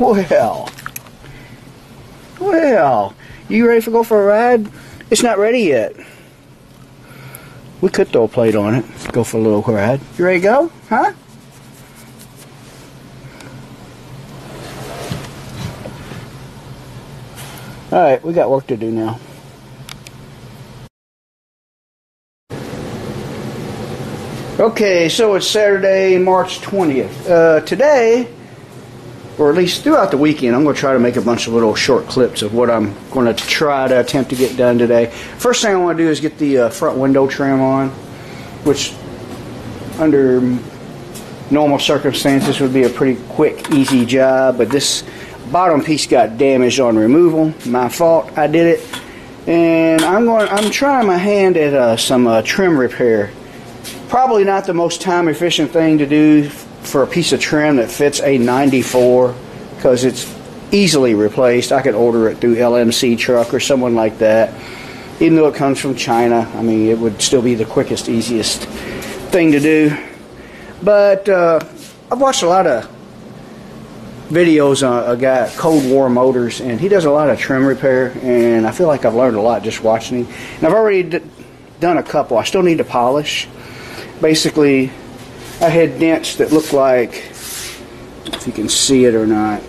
Well, you ready to go for a ride? It's not ready yet. We could throw a plate on it, go for a little ride. You ready to go? Huh? Alright, we got work to do now. Okay, so it's Saturday, March 20th. Today, or at least throughout the weekend, I'm going to try to make a bunch of little short clips of what I'm going to try to attempt to get done today. First thing I want to do is get the front window trim on, which under normal circumstances would be a pretty quick, easy job, but this bottom piece got damaged on removal. My fault, I did it. And I'm trying my hand at some trim repair. Probably not the most time efficient thing to do for a piece of trim that fits a 94, because it's easily replaced. I could order it through LMC truck or someone like that. Even though it comes from China, I mean, it would still be the quickest, easiest thing to do. But I've watched a lot of videos on a guy, Cold War Motors, and he does a lot of trim repair, and I feel like I've learned a lot just watching him. And I've already done a couple. I still need to polish. Basically, I had dents that looked like, if you can see it or not,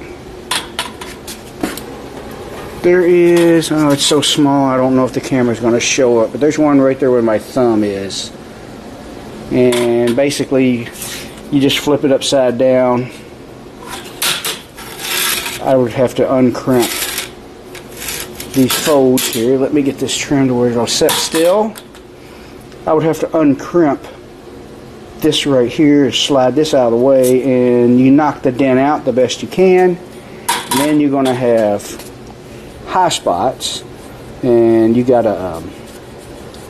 there is, oh, it's so small, I don't know if the camera's going to show it, but there's one right there where my thumb is. And basically, you just flip it upside down. I would have to uncrimp these folds here. Let me get this trim to where it'll set still. I would have to uncrimp this right here, slide this out of the way, and you knock the dent out the best you can. And then you're going to have high spots, and you got to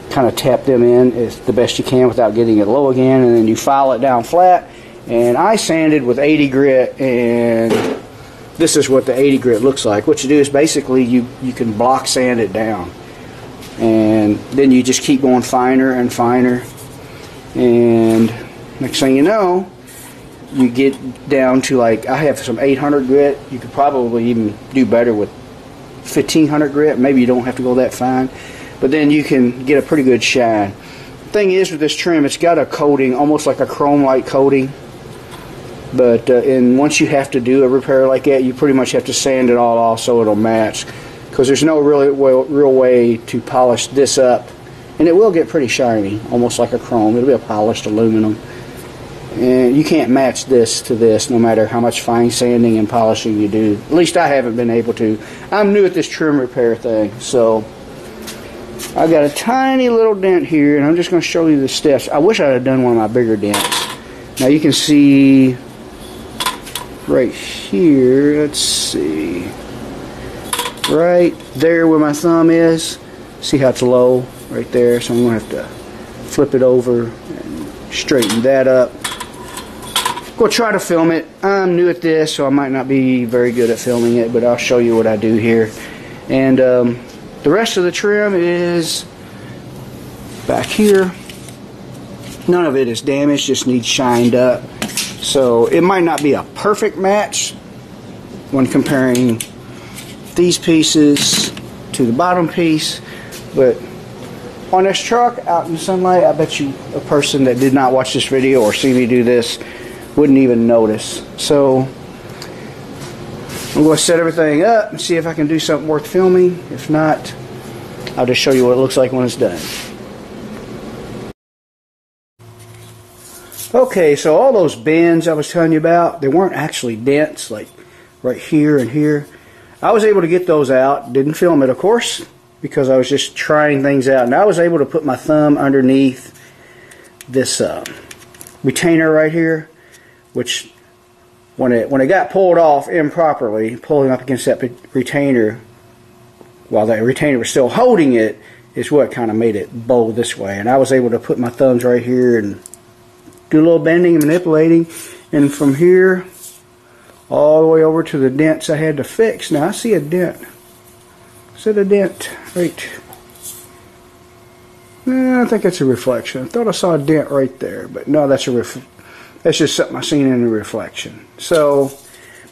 kind of tap them in as the best you can without getting it low again, and then you file it down flat. And I sanded with 80 grit, and this is what the 80 grit looks like. What you do is basically you can block sand it down, and then you just keep going finer and finer, and next thing you know, you get down to, like, I have some 800 grit. You could probably even do better with 1500 grit. Maybe you don't have to go that fine, but then you can get a pretty good shine. Thing is, with this trim, it's got a coating, almost like a chrome-like coating. But and once you have to do a repair like that, you pretty much have to sand it all off so it'll match, because there's no real way to polish this up, and it will get pretty shiny, almost like a chrome. It'll be a polished aluminum, and you can't match this to this no matter how much fine sanding and polishing you do. At least I haven't been able to. I'm new at this trim repair thing, so I got a tiny little dent here, and I'm just going to show you the steps. I wish I had done one of my bigger dents. Now you can see right here, let's see, right there where my thumb is, see how it's low right there, so I'm going to have to flip it over and straighten that up. Go try to film it. I'm new at this, so I might not be very good at filming it, but I'll show you what I do here. And the rest of the trim is back here. None of it is damaged, just needs shined up. So it might not be a perfect match when comparing these pieces to the bottom piece, but on this truck out in the sunlight, I bet you a person that did not watch this video or see me do this wouldn't even notice. So I'm going to set everything up and see if I can do something worth filming. If not, I'll just show you what it looks like when it's done. Okay, so all those bends I was telling you about, they weren't actually dents, like right here and here. I was able to get those out. Didn't film it, of course, because I was just trying things out. And I was able to put my thumb underneath this retainer right here, which when it got pulled off improperly, pulling up against that retainer, while that retainer was still holding it, is what kind of made it bow this way. And I was able to put my thumbs right here and do a little bending and manipulating, and from here all the way over to the dents I had to fix. Now I see a dent. Is it a dent? Right. I think it's a reflection. I thought I saw a dent right there, but no, that's just something I seen in the reflection. So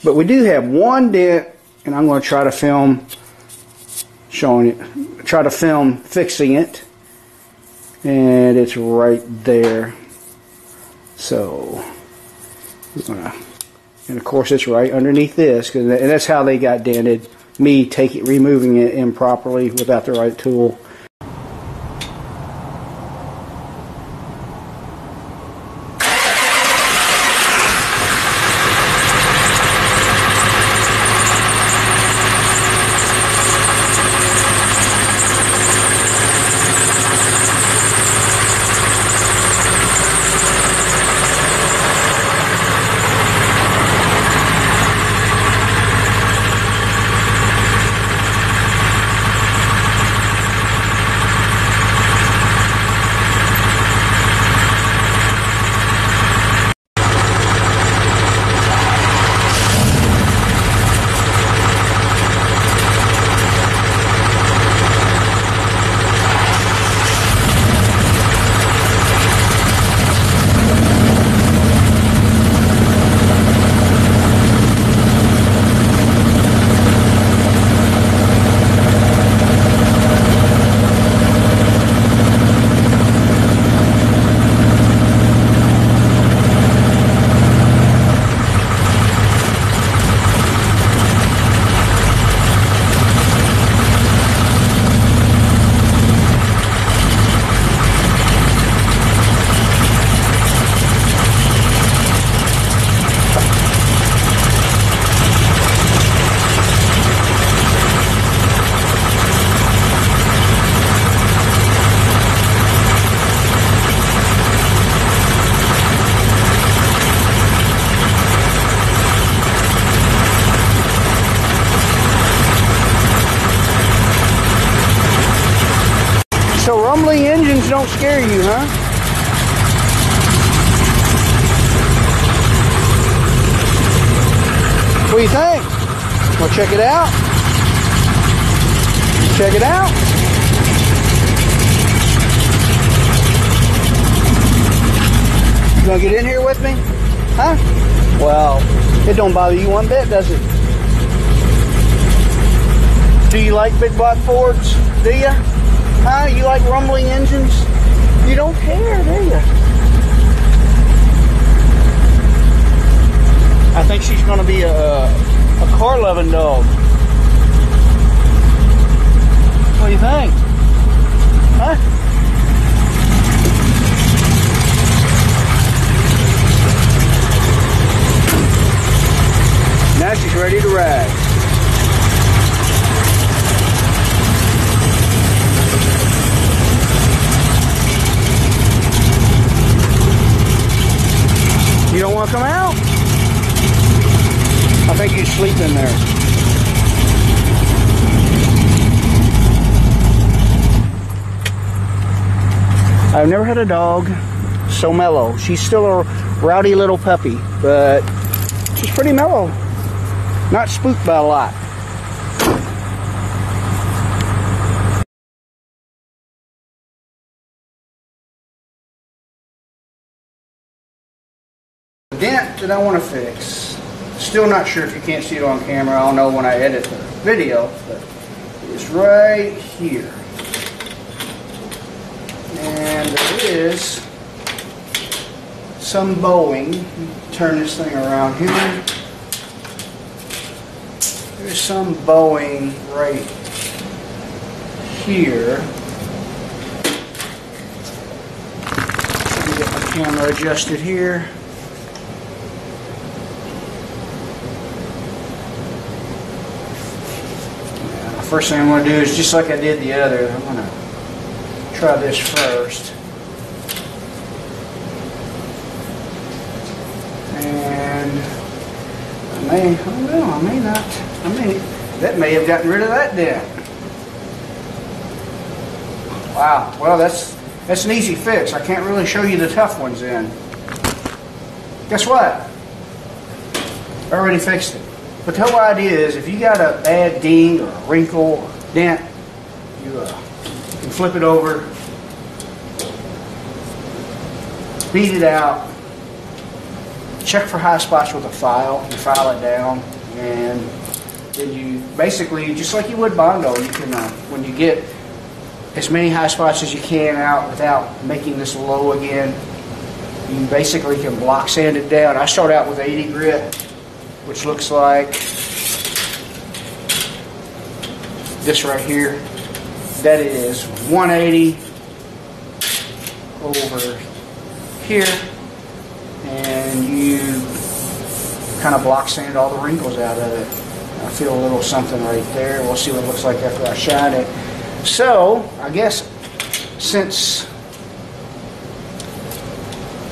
But we do have one dent, and I'm going to try to film fixing it. And it's right there. So, and of course it's right underneath this, and that's how they got dented. Me removing it improperly without the right tool. So rumbling engines don't scare you, huh? What do you think? Well, check it out. Check it out. You gonna get in here with me? Huh? Well, it don't bother you one bit, does it? Do you like big block Fords? Do you? Huh? You like rumbling engines? You don't care, do you? I think she's going to be a car-loving dog. What do you think? Huh? Now she's ready to ride. You don't want to come out? I think you sleep in there. I've never had a dog so mellow. She's still a rowdy little puppy, but she's pretty mellow. Not spooked by a lot. Dent that I want to fix. Still not sure if you can't see it on camera. I'll know when I edit the video, but it's right here. And there is some bowing. Turn this thing around here. There's some bowing right here. Let me get my camera adjusted here. First thing I'm going to do is just like I did the other, I'm going to try this first. And that may have gotten rid of that dent. Wow, well that's an easy fix. I can't really show you the tough ones in. Guess what? I already fixed it. But the whole idea is, if you got a bad ding or a wrinkle or a dent, you can flip it over, beat it out, check for high spots with a file. You file it down, and then you basically, just like you would Bondo, you can, when you get as many high spots as you can out without making this low again, you basically can block sand it down. I start out with 80 grit, which looks like this right here. That is 180 over here, and you kind of block sand all the wrinkles out of it. I feel a little something right there. We'll see what it looks like after I shine it. So I guess since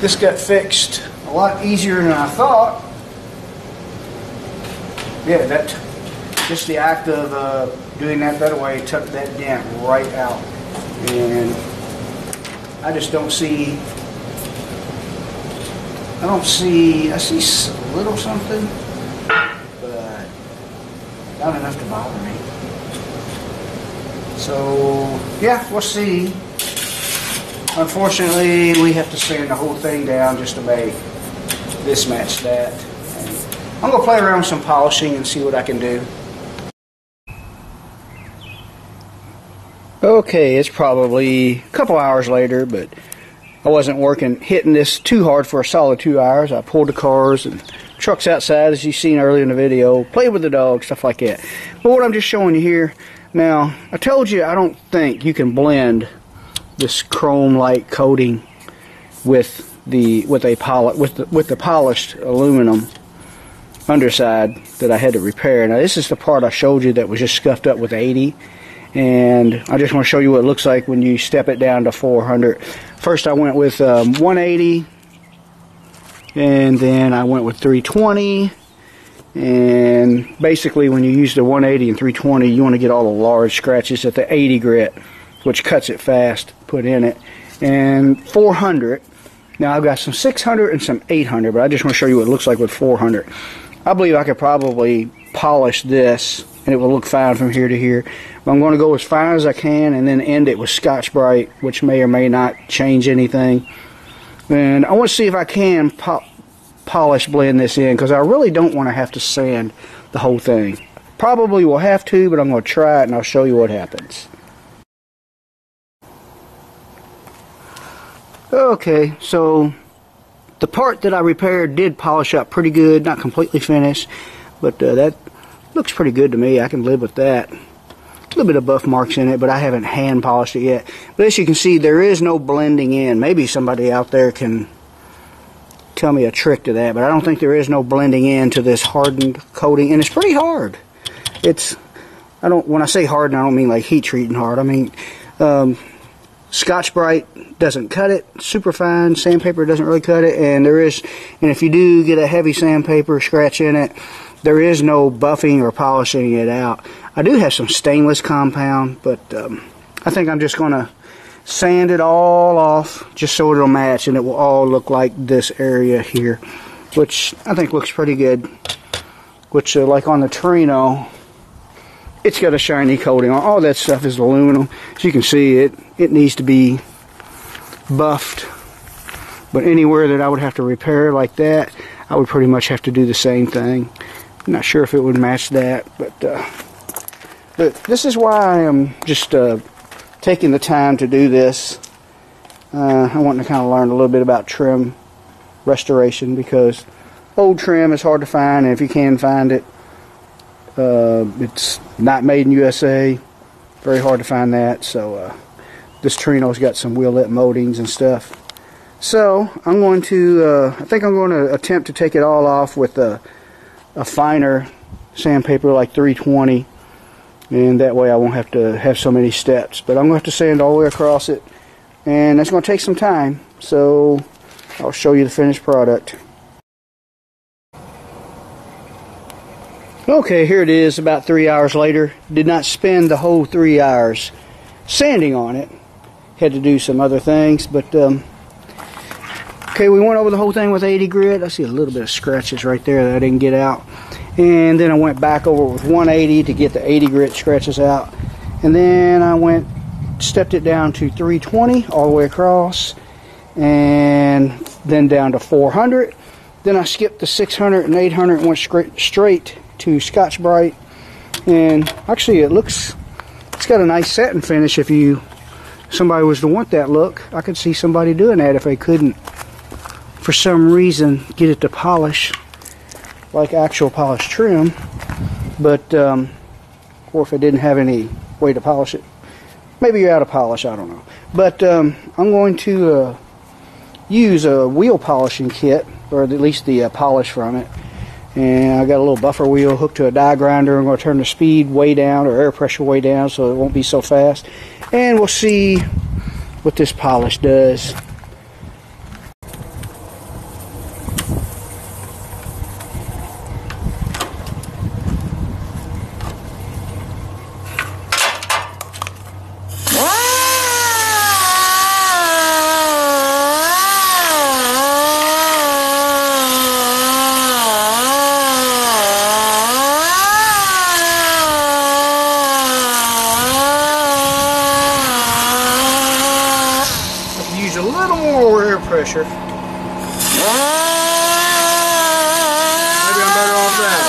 this got fixed a lot easier than I thought, yeah, that just the act of doing that better way took that dent right out, and I just don't see. I see a little something, but not enough to bother me. So yeah, we'll see. Unfortunately, we have to sand the whole thing down just to make this match that. And I'm gonna play around with some polishing and see what I can do. Okay, it's probably a couple hours later, but I wasn't hitting this too hard for a solid 2 hours. I pulled the cars and trucks outside, as you've seen earlier in the video, played with the dog, stuff like that. But what I'm just showing you here, now, I told you I don't think you can blend this chrome-like coating with the polished aluminum underside that I had to repair. Now, this is the part I showed you that was just scuffed up with 80. And I just want to show you what it looks like when you step it down to 400. First I went with 180, and then I went with 320, and basically when you use the 180 and 320, you want to get all the large scratches at the 80 grit, which cuts it fast, put in it, and 400. Now I've got some 600 and some 800, but I just want to show you what it looks like with 400. I believe I could probably polish this and it will look fine from here to here. But I'm going to go as fine as I can and then end it with Scotch-Brite, which may or may not change anything. And I want to see if I can polish blend this in, because I really don't want to have to sand the whole thing. Probably will have to, but I'm going to try it and I'll show you what happens. Okay, so the part that I repaired did polish up pretty good, not completely finished, but that looks pretty good to me. I can live with that. A little bit of buff marks in it, but I haven't hand polished it yet. But as you can see, there is no blending in. Maybe somebody out there can tell me a trick to that, but I don't think there is no blending in to this hardened coating, and it's pretty hard. When I say hardened, I don't mean like heat treating hard. I mean Scotch-Brite doesn't cut it super fine. Sandpaper doesn't really cut it, and if you do get a heavy sandpaper scratch in it, there is no buffing or polishing it out. I do have some stainless compound, but I think I'm just going to sand it all off just so it'll match, and it will all look like this area here, which I think looks pretty good. Which, like on the Torino, it's got a shiny coating on. All that stuff is aluminum. As you can see, it needs to be buffed. But anywhere that I would have to repair like that, I would pretty much have to do the same thing. I'm not sure if it would match that, but this is why I am just taking the time to do this. I want to kind of learn a little bit about trim restoration, because old trim is hard to find, and if you can find it, it's not made in USA. Very hard to find that. So this Torino's got some wheel-lip moldings and stuff. So I'm going to, I think I'm going to attempt to take it all off with a finer sandpaper like 320, and that way I won't have to have so many steps. But I'm going to have to sand all the way across it, and that's going to take some time. So I'll show you the finished product. Okay, here it is about 3 hours later. Did not spend the whole 3 hours sanding on it. Had to do some other things, but okay, we went over the whole thing with 80 grit. I see a little bit of scratches right there that I didn't get out. And then I went back over with 180 to get the 80 grit scratches out. And then I stepped it down to 320 all the way across, and then down to 400. Then I skipped the 600 and 800 and went straight to Scotch-Brite. And actually it's got a nice satin finish. If somebody was to want that look, I could see somebody doing that if they couldn't, for some reason, get it to polish like actual polished trim. But, or if it didn't have any way to polish it. Maybe you're out of polish, I don't know. But I'm going to use a wheel polishing kit, or at least the polish from it. And I got a little buffer wheel hooked to a die grinder. I'm going to turn the speed way down, or air pressure way down, so it won't be so fast. And we'll see what this polish does. A little more air pressure. Maybe I'm better off that.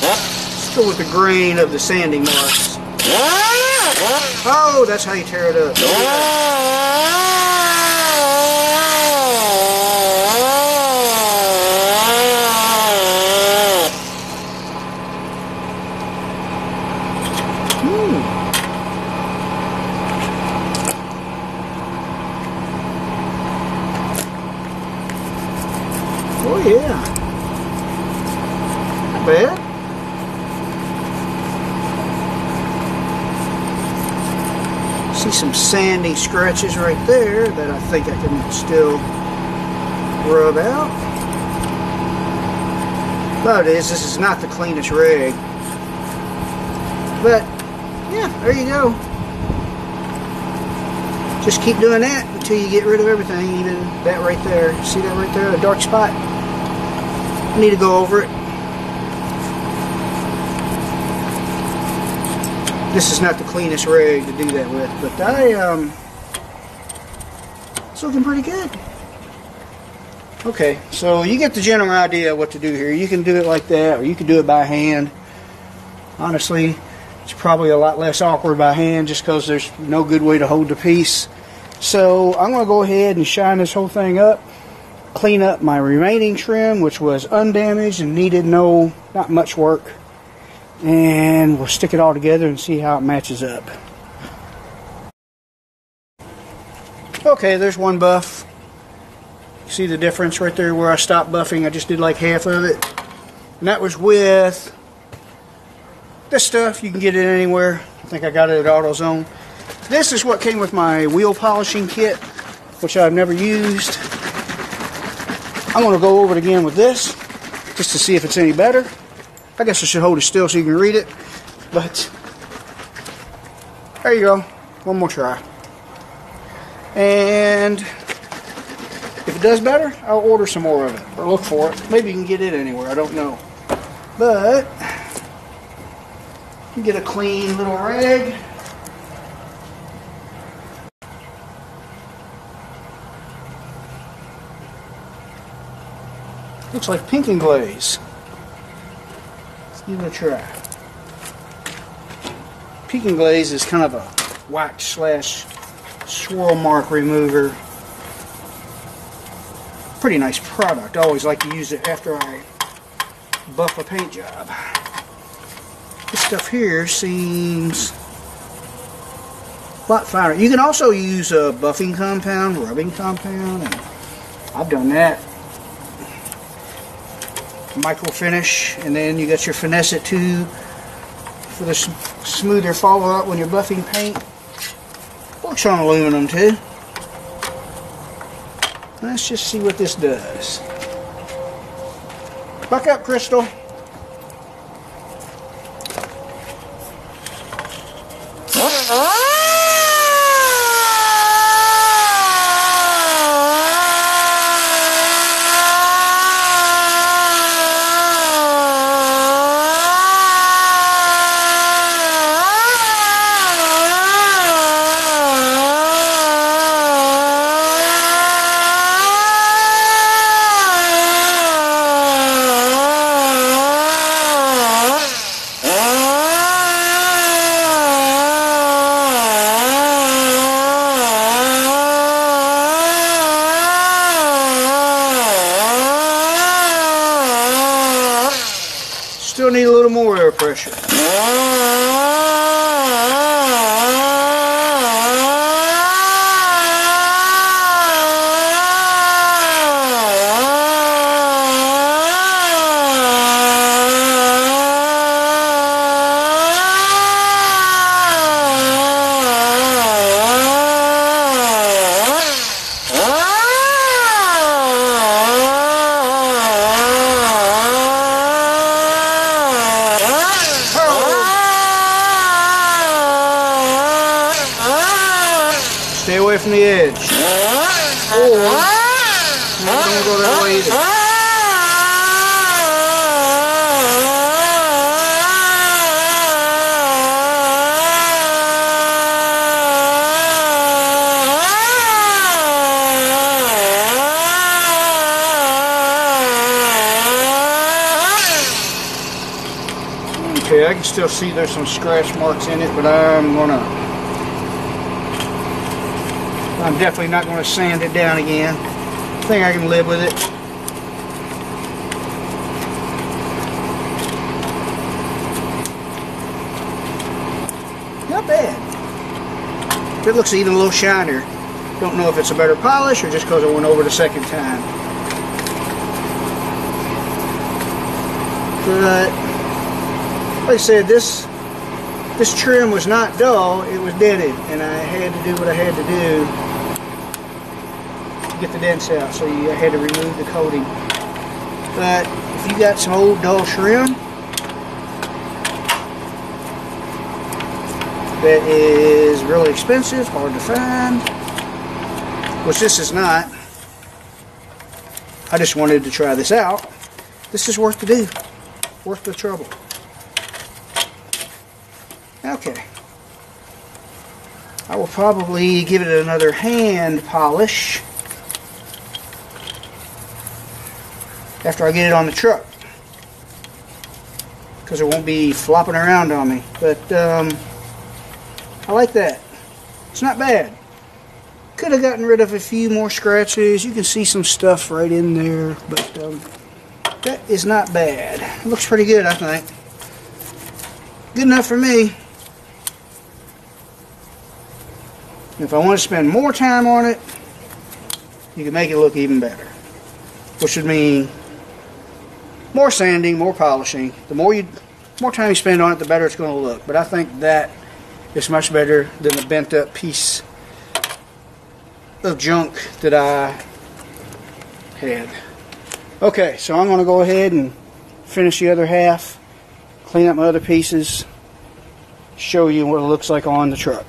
Let's go with the grain of the sanding marks. Oh, that's how you tear it up. Oh yeah, not bad. See some sandy scratches right there that I think I can still rub out. But this is not the cleanest rig. But yeah, there you go. Just keep doing that until you get rid of everything, even that right there. See that right there, a dark spot? I need to go over it. This is not the cleanest rig to do that with, but it's looking pretty good. Okay, so you get the general idea of what to do here. You can do it like that, or you can do it by hand. Honestly, it's probably a lot less awkward by hand just because there's no good way to hold the piece. So I'm going to go ahead and shine this whole thing up, clean up my remaining trim, which was undamaged and needed not much work, and we'll stick it all together and see how it matches up. Okay, there's one buff. See the difference right there where I stopped buffing? I just did like half of it, and that was with this stuff. You can get it anywhere. I think I got it at AutoZone. This is what came with my wheel polishing kit, which I've never used. I'm going to go over it again with this, just to see if it's any better. I guess I should hold it still so you can read it, but there you go. One more try. And if it does better, I'll order some more of it, or look for it. Maybe you can get it anywhere, I don't know. But you get a clean little rag. Looks like pink and glaze. Let's give it a try. Pink and glaze is kind of a wax slash swirl mark remover. Pretty nice product. I always like to use it after I buff a paint job. This stuff here seems a lot finer. You can also use a buffing compound, rubbing compound, and I've done that. Micro finish, and then you got your finesse it tube for the smoother follow-up when you're buffing paint. Works on aluminum too. Let's just see what this does. Buck up, Crystal. Stay away from the edge. Or, don't go that way either. Okay, I can still see there's some scratch marks in it, but I'm definitely not going to sand it down again. I think I can live with it. Not bad. It looks even a little shinier. Don't know if it's a better polish or just because I went over the second time. But like I said, this trim was not dull, it was dented, and I had to do what I had to do to get the dents out, so I had to remove the coating. But if you got some old dull trim that is really expensive, hard to find, which this is not, I just wanted to try this out. This is worth the do, worth the trouble. Okay, I will probably give it another hand polish after I get it on the truck, because it won't be flopping around on me. But I like that. It's not bad. Could have gotten rid of a few more scratches. You can see some stuff right in there, but that is not bad. It looks pretty good, I think. Good enough for me. If I want to spend more time on it, you can make it look even better. Which would mean more sanding, more polishing. The more time you spend on it, the better it's going to look. But I think that is much better than the bent up piece of junk that I had. Okay, so I'm going to go ahead and finish the other half, clean up my other pieces, show you what it looks like on the truck.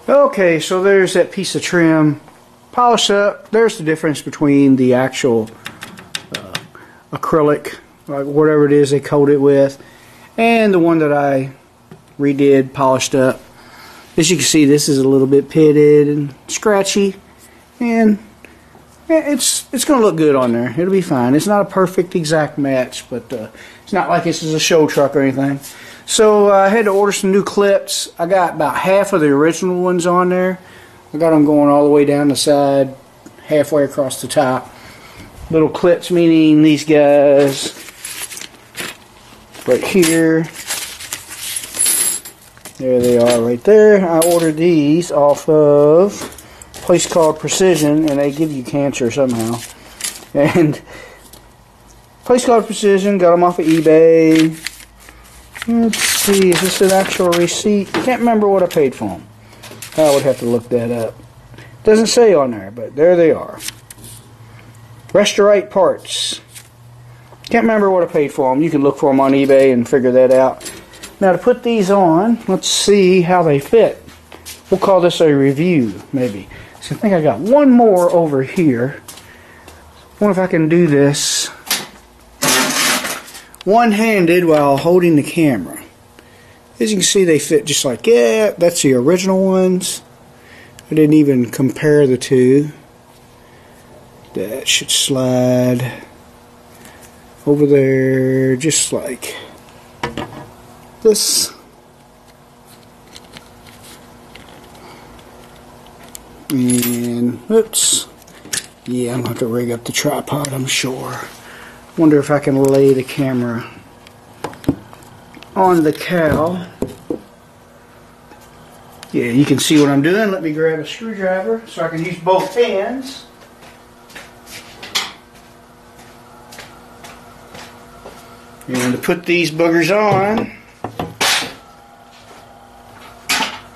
Okay, so there's that piece of trim polished up. There's the difference between the actual acrylic, like whatever it is they coat it with, and the one that I redid, polished up. As you can see, this is a little bit pitted and scratchy, and it's going to look good on there. It'll be fine. It's not a perfect exact match, but it's not like this is a show truck or anything. So I had to order some new clips. I got about half of the original ones on there. I got them going all the way down the side, halfway across the top. Little clips, meaning these guys right here. There they are right there. I ordered these off of a place called Precision, and they give you cancer somehow. And place called Precision, got them off of eBay. Let's see, is this an actual receipt? Can't remember what I paid for them. I would have to look that up. Doesn't say on there, but there they are. Restorate parts. Can't remember what I paid for them. You can look for them on eBay and figure that out. Now to put these on, let's see how they fit. We'll call this a review, maybe. So I think I got one more over here. I wonder if I can do this one-handed while holding the camera. As you can see, they fit just like that. That's the original ones. I didn't even compare the two. That should slide over there just like this. And oops. Yeah, I'm going to have to rig up the tripod, I'm sure. Wonder if I can lay the camera on the cow. Yeah, you can see what I'm doing. Let me grab a screwdriver so I can use both hands. And to put these boogers on,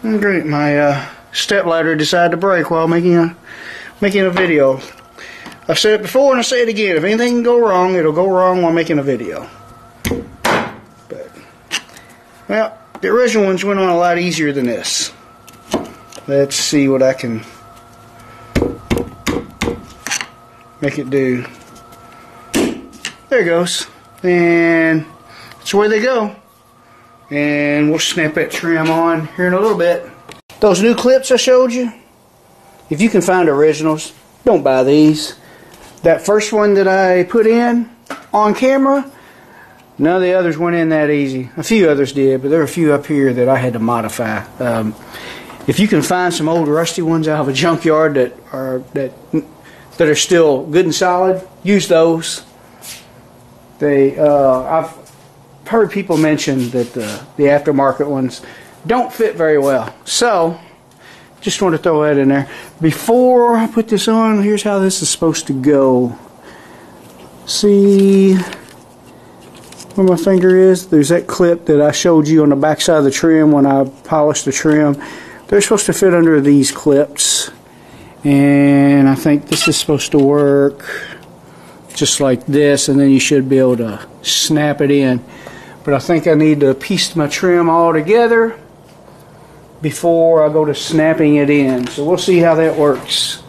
great, my step ladder decided to break while making a video. I've said it before and I'll say it again. If anything can go wrong, it'll go wrong while making a video. But, well, the original ones went on a lot easier than this. Let's see what I can make it do. There it goes. And that's the way they go. And we'll snap that trim on here in a little bit. Those new clips I showed you, if you can find originals, don't buy these. That first one that I put in on camera, none of the others went in that easy. A few others did, but there are a few up here that I had to modify. If you can find some old rusty ones out of a junkyard that are still good and solid, use those. I've heard people mention that the aftermarket ones don't fit very well. So, just want to throw that in there. Before I put this on, here's how this is supposed to go. See where my finger is? There's that clip that I showed you on the back side of the trim when I polished the trim. They're supposed to fit under these clips. And I think this is supposed to work just like this, and then you should be able to snap it in. But I think I need to piece my trim all together before I go to snapping it in. So we'll see how that works.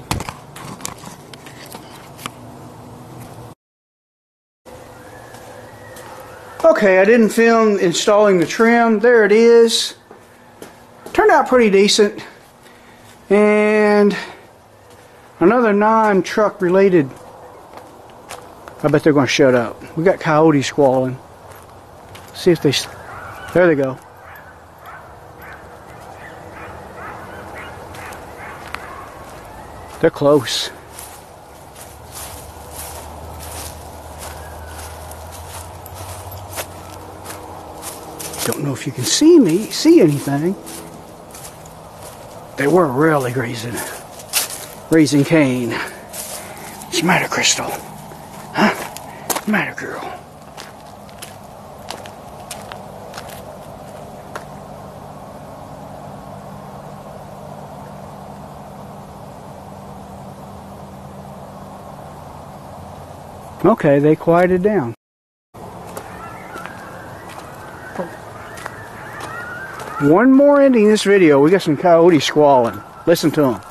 Okay, I didn't film installing the trim. There it is. Turned out pretty decent. And another non-truck related, I bet they're going to shut up. We got coyotes squalling. See if they, there they go. They're close. Don't know if you can see anything. They were really raising Cain. What's the matter, Crystal? Huh? What's the matter, girl? Okay, they quieted down. One more ending this video. We got some coyotes squalling. Listen to them.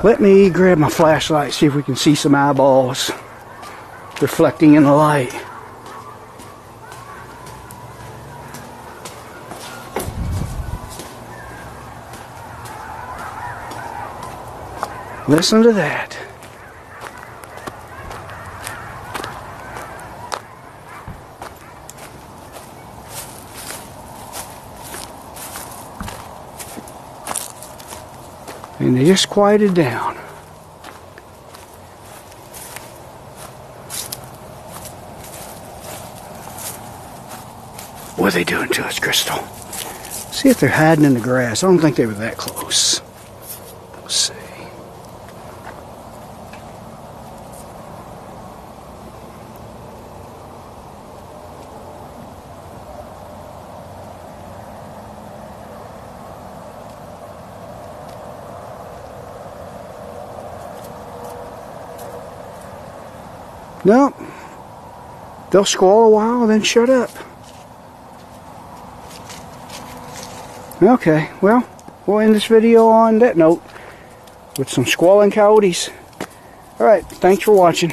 Let me grab my flashlight, see if we can see some eyeballs reflecting in the light. Listen to that. And they just quieted down. What are they doing to us, Crystal? See if they're hiding in the grass. I don't think they were that close. Let's see. No, they'll squall a while, then shut up. Okay, well, we'll end this video on that note with some squalling coyotes. Alright, thanks for watching.